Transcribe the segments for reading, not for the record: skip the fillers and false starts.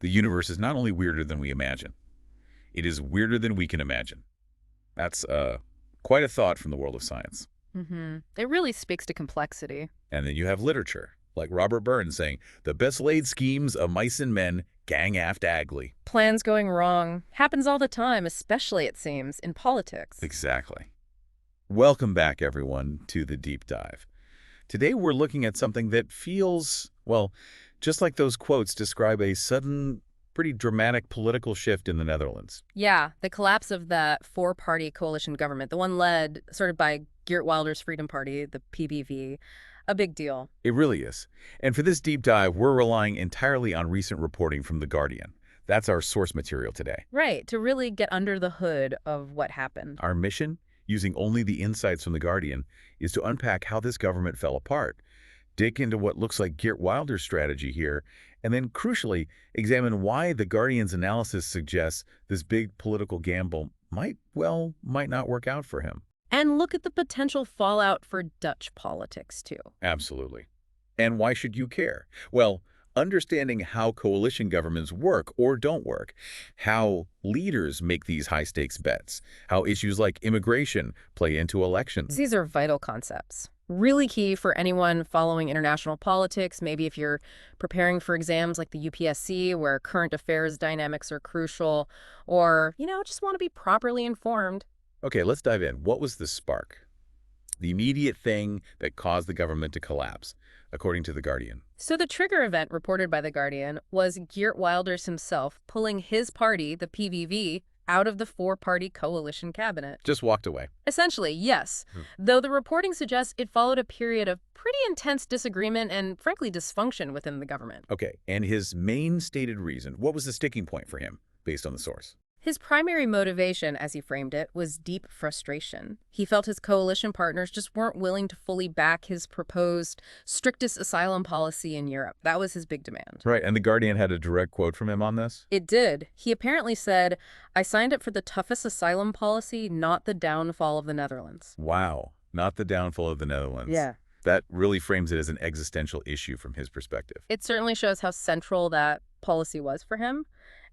The universe is not only weirder than we imagine, it is weirder than we can imagine. That's quite a thought from the world of science. It really speaks to complexity. And then you have literature, like Robert Burns saying, the best laid schemes of mice and men gang aft agly. Plans going wrong. Happens all the time, especially, it seems, in politics. Exactly. Welcome back, everyone, to the Deep Dive. Today we're looking at something that feels, well, just like those quotes describe a sudden, pretty dramatic political shift in the Netherlands. Yeah, the collapse of that four-party coalition government, the one led sort of by Geert Wilders' Freedom Party, the PVV, a big deal. It really is. And for this deep dive, we're relying entirely on recent reporting from The Guardian. That's our source material today. Right, to really get under the hood of what happened. Our mission, using only the insights from The Guardian, is to unpack how this government fell apart, dig into what looks like Geert Wilders' strategy here, and then, crucially, examine why The Guardian's analysis suggests this big political gamble might not work out for him. And look at the potential fallout for Dutch politics, too. Absolutely. And why should you care? Well, understanding how coalition governments work or don't work, how leaders make these high-stakes bets, how issues like immigration play into elections. These are vital concepts. Really key for anyone following international politics, maybe if you're preparing for exams like the UPSC, where current affairs dynamics are crucial, or, just want to be properly informed. Okay, let's dive in. What was the spark? The immediate thing that caused the government to collapse, according to The Guardian. So the trigger event reported by The Guardian was Geert Wilders himself pulling his party, the PVV, out of the four-party coalition cabinet. Just walked away. Essentially, yes. Though the reporting suggests it followed a period of pretty intense disagreement and, frankly, dysfunction within the government. Okay, and his main stated reason, what was the sticking point for him, based on the source? His primary motivation, as he framed it, was deep frustration. He felt his coalition partners just weren't willing to fully back his proposed strictest asylum policy in Europe. That was his big demand. Right, and The Guardian had a direct quote from him on this? It did. He apparently said, "I signed up for the toughest asylum policy, not the downfall of the Netherlands." Wow, not the downfall of the Netherlands. Yeah. That really frames it as an existential issue from his perspective. It certainly shows how central that policy was for him.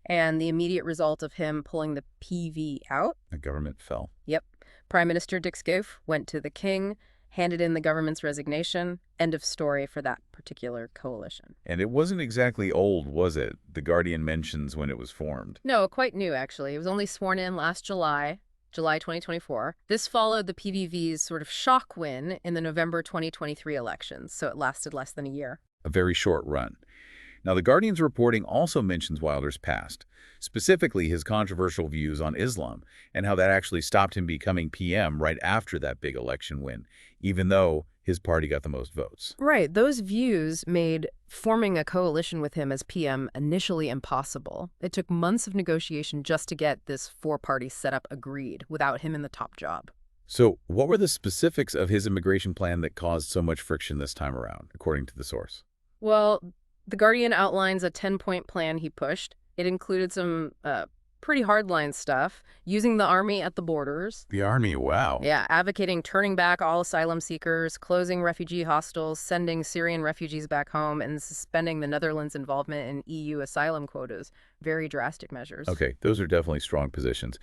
And the immediate result of him pulling the PV out? The government fell. Yep. Prime Minister Dick Schoof went to the king, handed in the government's resignation. End of story for that particular coalition. And it wasn't exactly old, was it? The Guardian mentions when it was formed. No, quite new, actually. It was only sworn in last July 2024. This followed the PVV's sort of shock win in the November 2023 elections, so it lasted less than a year. A very short run. Now, The Guardian's reporting also mentions Wilders' past, specifically his controversial views on Islam and how that actually stopped him becoming PM right after that big election win, even though his party got the most votes. Right. Those views made forming a coalition with him as PM initially impossible. It took months of negotiation just to get this four-party setup agreed without him in the top job. So what were the specifics of his immigration plan that caused so much friction this time around, according to the source? Well, The Guardian outlines a 10-point plan he pushed. It included some pretty hardline stuff, using the army at the borders. The army, wow. Yeah, advocating turning back all asylum seekers, closing refugee hostels, sending Syrian refugees back home, and suspending the Netherlands' involvement in EU asylum quotas. Very drastic measures. Okay, those are definitely strong positions.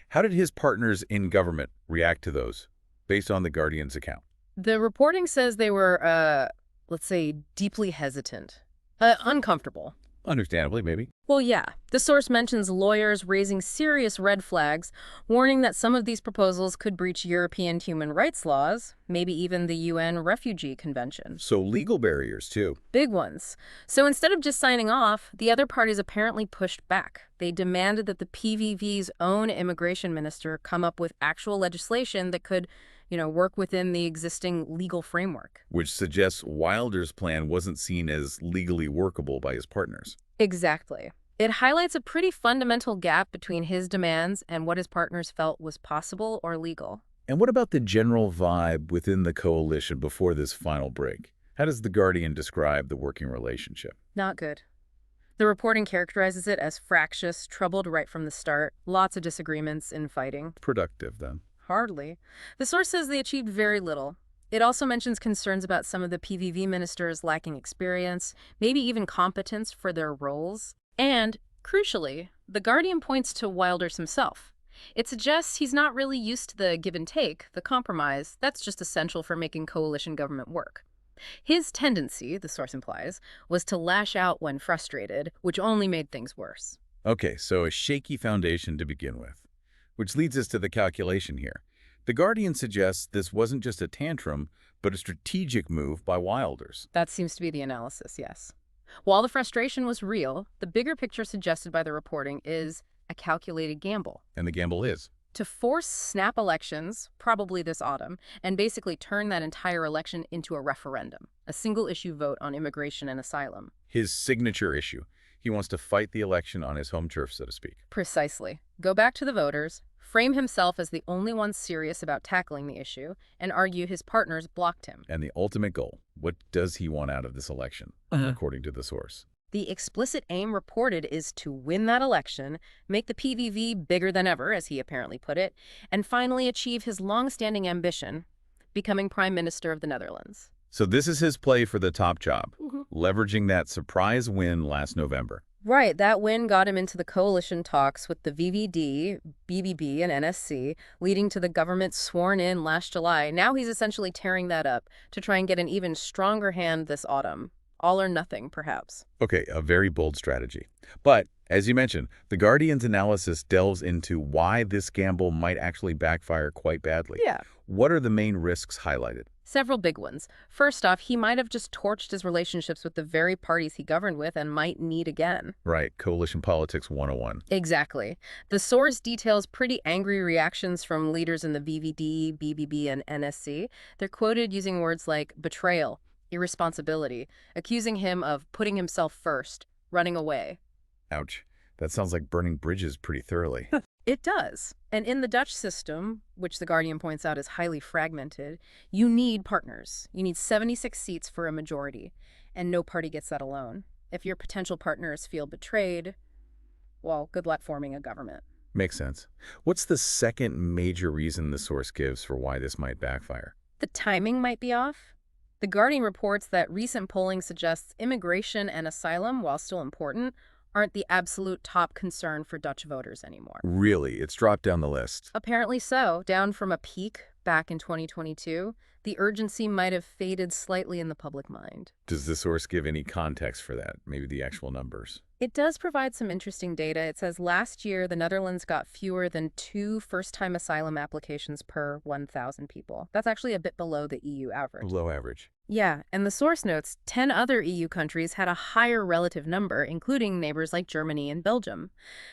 How did his partners in government react to those, based on The Guardian's account? The reporting says they were, let's say, deeply hesitant. Uncomfortable. Understandably, maybe. Well, yeah. The source mentions lawyers raising serious red flags, warning that some of these proposals could breach European human rights laws, maybe even the UN Refugee Convention. So legal barriers, too. Big ones. So instead of just signing off, the other parties apparently pushed back. They demanded that the PVV's own immigration minister come up with actual legislation that could work within the existing legal framework. Which suggests Wilders' plan wasn't seen as legally workable by his partners. Exactly. It highlights a pretty fundamental gap between his demands and what his partners felt was possible or legal. And what about the general vibe within the coalition before this final break? How does The Guardian describe the working relationship? Not good. The reporting characterizes it as fractious, troubled right from the start, lots of disagreements, infighting. Productive, then. Hardly. The source says they achieved very little. It also mentions concerns about some of the PVV ministers lacking experience, maybe even competence for their roles. And, crucially, The Guardian points to Wilders himself. It suggests he's not really used to the give and take, the compromise, that's just essential for making coalition government work. His tendency, the source implies, was to lash out when frustrated, which only made things worse. Okay, so a shaky foundation to begin with. Which leads us to the calculation here. The Guardian suggests this wasn't just a tantrum, but a strategic move by Wilders. That seems to be the analysis, yes. While the frustration was real, the bigger picture suggested by the reporting is a calculated gamble. And the gamble is. To force snap elections, probably this autumn, and basically turn that entire election into a referendum, a single-issue vote on immigration and asylum. His signature issue. He wants to fight the election on his home turf, so to speak. Precisely. Go back to the voters, frame himself as the only one serious about tackling the issue, and argue his partners blocked him. And the ultimate goal, what does he want out of this election, according to the source? The explicit aim reported is to win that election, make the PVV bigger than ever, as he apparently put it, and finally achieve his long-standing ambition, becoming Prime Minister of the Netherlands. So this is his play for the top job, leveraging that surprise win last November. Right, that win got him into the coalition talks with the VVD, BBB, and NSC, leading to the government sworn in last July. Now he's essentially tearing that up to try and get an even stronger hand this autumn. All or nothing, perhaps. Okay, a very bold strategy. But, as you mentioned, the Guardian's analysis delves into why this gamble might actually backfire quite badly. Yeah. What are the main risks highlighted? Several big ones. First off, he might have just torched his relationships with the very parties he governed with and might need again. Right, coalition politics 101. Exactly. The source details pretty angry reactions from leaders in the VVD, BBB, and NSC. They're quoted using words like betrayal, irresponsibility, accusing him of putting himself first, running away. Ouch. That sounds like burning bridges pretty thoroughly. It does. And in the Dutch system, which The Guardian points out is highly fragmented, you need partners. You need 76 seats for a majority, and no party gets that alone. If your potential partners feel betrayed, well, good luck forming a government. Makes sense. What's the second major reason the source gives for why this might backfire? The timing might be off. The Guardian reports that recent polling suggests immigration and asylum, while still important, aren't the absolute top concern for Dutch voters anymore. Really? It's dropped down the list. Apparently so. Down from a peak back in 2022, the urgency might have faded slightly in the public mind. Does the source give any context for that? Maybe the actual numbers? It does provide some interesting data. It says last year, the Netherlands got fewer than 2 first-time asylum applications per 1,000 people. That's actually a bit below the EU average. Below average. Yeah, and the source notes 10 other EU countries had a higher relative number, including neighbors like Germany and Belgium.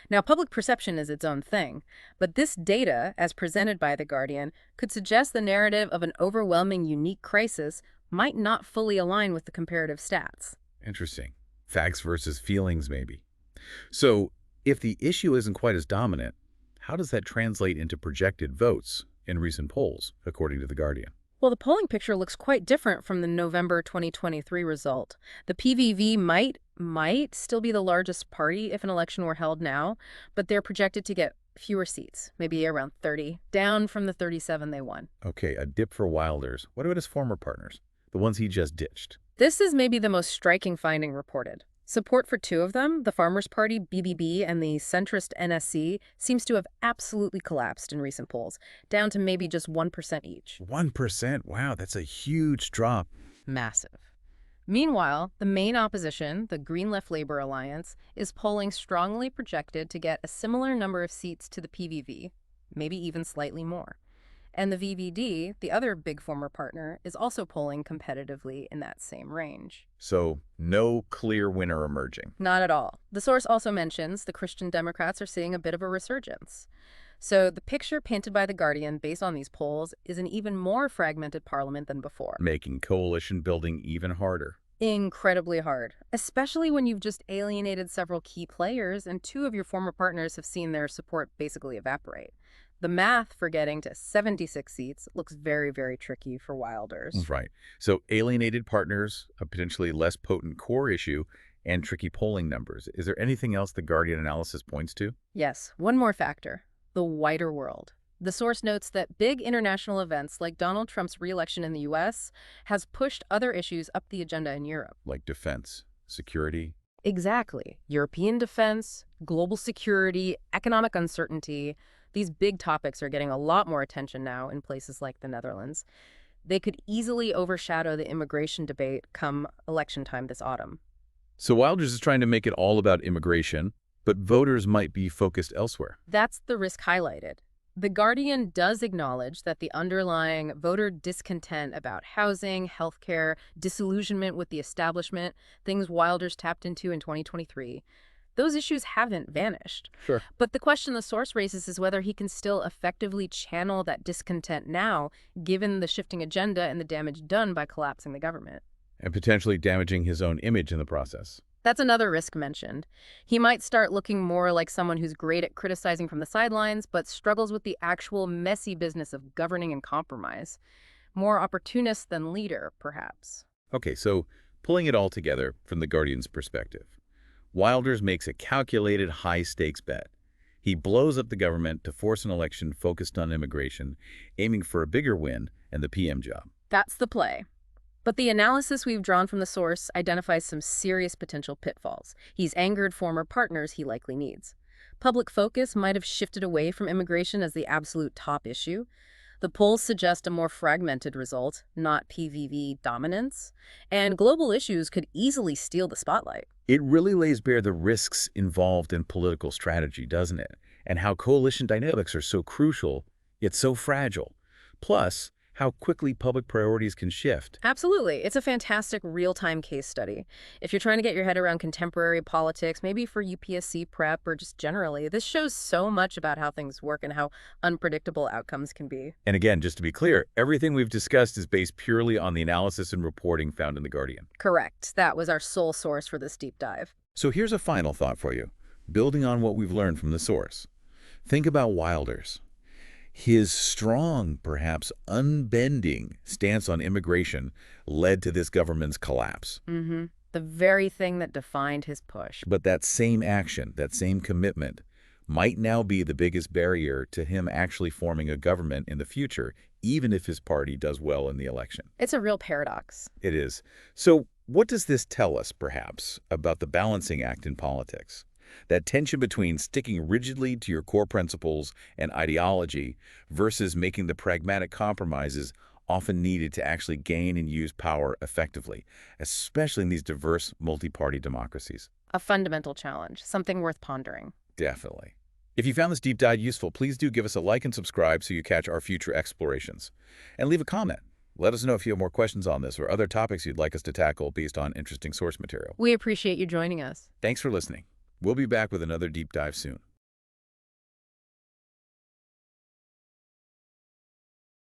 Now, public perception is its own thing, but this data, as presented by The Guardian, could suggest the narrative of an overwhelming unique crisis might not fully align with the comparative stats. Interesting. Facts versus feelings, maybe. So, if the issue isn't quite as dominant, how does that translate into projected votes in recent polls, according to The Guardian? Well, the polling picture looks quite different from the November 2023 result. The PVV might still be the largest party if an election were held now, but they're projected to get fewer seats, maybe around 30, down from the 37 they won. Okay, a dip for Wilders. What about his former partners, the ones he just ditched? This is maybe the most striking finding reported. Support for 2 of them, the Farmers' Party, BBB, and the centrist NSC, seems to have absolutely collapsed in recent polls, down to maybe just 1% each. 1%? Wow, that's a huge drop. Massive. Meanwhile, the main opposition, the Green Left Labour Alliance, is polling strongly projected to get a similar number of seats to the PVV, maybe even slightly more. And the VVD, the other big former partner, is also polling competitively in that same range. So, no clear winner emerging. Not at all. The source also mentions the Christian Democrats are seeing a bit of a resurgence. So the picture painted by The Guardian based on these polls is an even more fragmented parliament than before. Making coalition building even harder. Incredibly hard, especially when you've just alienated several key players and 2 of your former partners have seen their support basically evaporate. The math for getting to 76 seats looks very, very tricky for Wilders. Right. So alienated partners, a potentially less potent core issue, and tricky polling numbers. Is there anything else the Guardian analysis points to? Yes, one more factor, the wider world. The source notes that big international events like Donald Trump's re-election in the U.S. has pushed other issues up the agenda in Europe. Like defense, security? Exactly. European defense, global security, economic uncertainty. These big topics are getting a lot more attention now in places like the Netherlands. They could easily overshadow the immigration debate come election time this autumn. So Wilders is trying to make it all about immigration, but voters might be focused elsewhere. That's the risk highlighted. The Guardian does acknowledge that the underlying voter discontent about housing, healthcare, disillusionment with the establishment, things Wilders tapped into in 2023, those issues haven't vanished. Sure. But the question the source raises is whether he can still effectively channel that discontent now, given the shifting agenda and the damage done by collapsing the government. And potentially damaging his own image in the process. That's another risk mentioned. He might start looking more like someone who's great at criticizing from the sidelines, but struggles with the actual messy business of governing and compromise. More opportunist than leader, perhaps. Okay, so pulling it all together from the Guardian's perspective, Wilders makes a calculated high-stakes bet. He blows up the government to force an election focused on immigration, aiming for a bigger win and the PM job. That's the play. But the analysis we've drawn from the source identifies some serious potential pitfalls. He's angered former partners he likely needs. Public focus might have shifted away from immigration as the absolute top issue. The polls suggest a more fragmented result, not PVV dominance. And global issues could easily steal the spotlight. It really lays bare the risks involved in political strategy, doesn't it? And how coalition dynamics are so crucial, yet so fragile. Plus, how quickly public priorities can shift. Absolutely. It's a fantastic real-time case study. If you're trying to get your head around contemporary politics, maybe for UPSC prep or just generally, this shows so much about how things work and how unpredictable outcomes can be. And again, just to be clear, everything we've discussed is based purely on the analysis and reporting found in The Guardian. Correct. That was our sole source for this deep dive. So here's a final thought for you, building on what we've learned from the source. Think about Wilders. His strong, perhaps unbending stance on immigration led to this government's collapse. The very thing that defined his push. But that same action, that same commitment, might now be the biggest barrier to him actually forming a government in the future, even if his party does well in the election. It's a real paradox. It is. So what does this tell us, perhaps, about the balancing act in politics? That tension between sticking rigidly to your core principles and ideology versus making the pragmatic compromises often needed to actually gain and use power effectively, especially in these diverse multi-party democracies. A fundamental challenge, something worth pondering. Definitely. If you found this deep dive useful, please do give us a like and subscribe so you catch our future explorations. And leave a comment. Let us know if you have more questions on this or other topics you'd like us to tackle based on interesting source material. We appreciate you joining us. Thanks for listening. We'll be back with another deep dive soon.